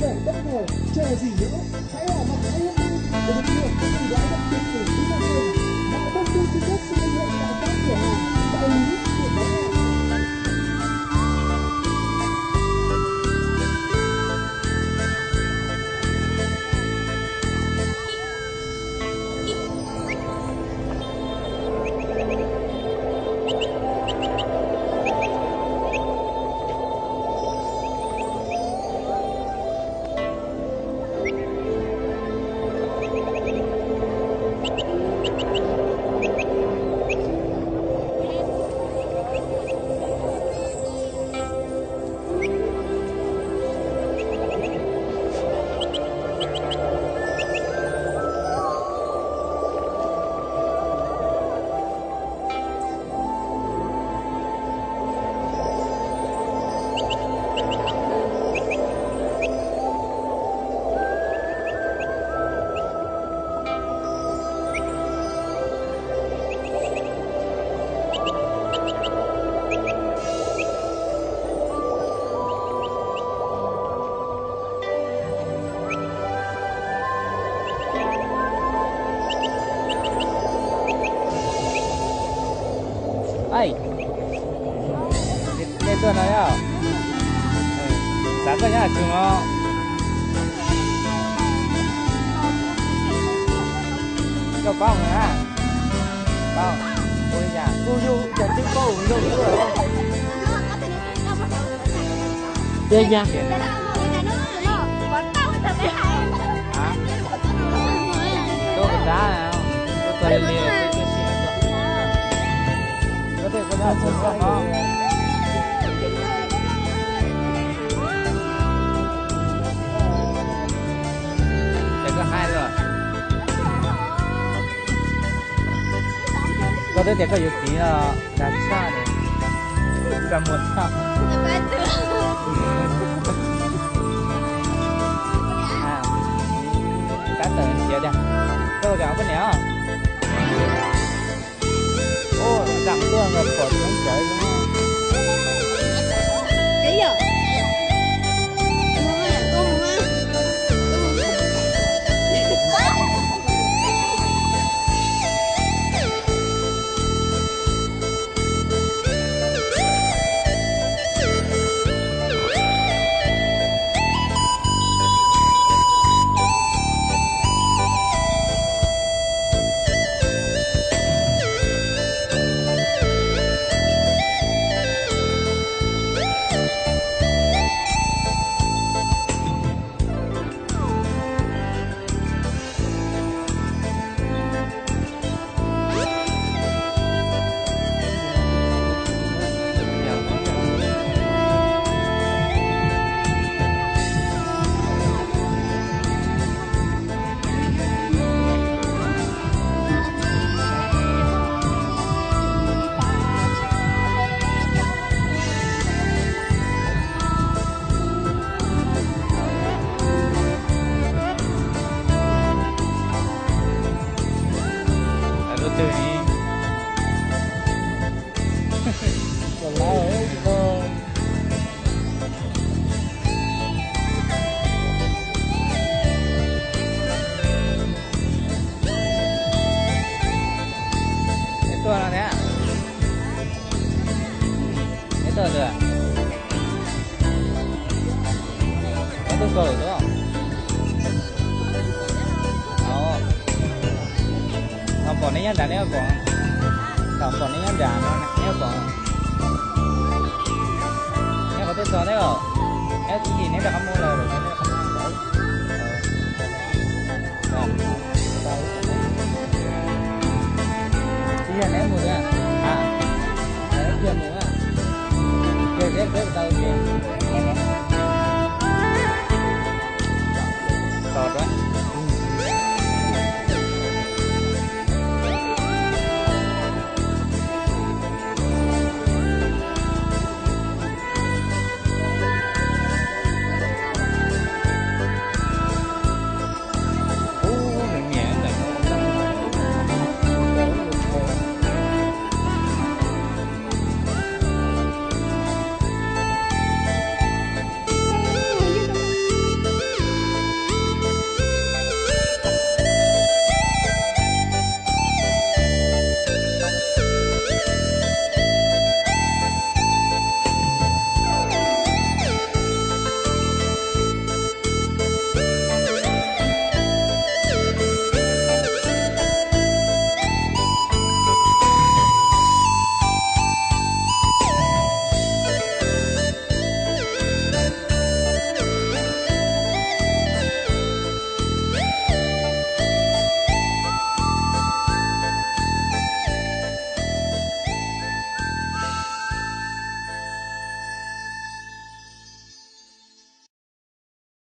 vẻ bất ngờ, chờ gì nữa, hãy ở mặt ngay hôm nay để được hưởng ưu đãi đặc biệt từ Vinasun. Mọi thông tin chi tiết xin liên hệ tại các cửa hàng đại lý của bán lẻ. Ai, đây tuần này à? Sáng cái nhá chúng nó cho bao người à? Bao, ôi nhà, cô chẳng chứ cô đâu nữa. Đây nha. Hả? Đâu có giá nào? Có tuần liền. Có thể có ra chung không? Để có hai rồi. Có thể để có yếu tí là đàn xa này. Cả một sao. À, cá tờ chia đi. Đâu cả cái nào? Ô, dặm tương là phở trứng cháy đúng không? Đấy giờ. Tờ rồi à? Có tôi cờ đúng không? Không còn đấy nhá, đàn đấy còn. Không còn đấy nhá, đàn nó này còn. Nhá có tôi cờ đấy rồi. Nhá cái gì nếu là không mua lời rồi nếu không mua đấy. Bây giờ ném mùi à? À, ném kia mùi à? Kia tao kia.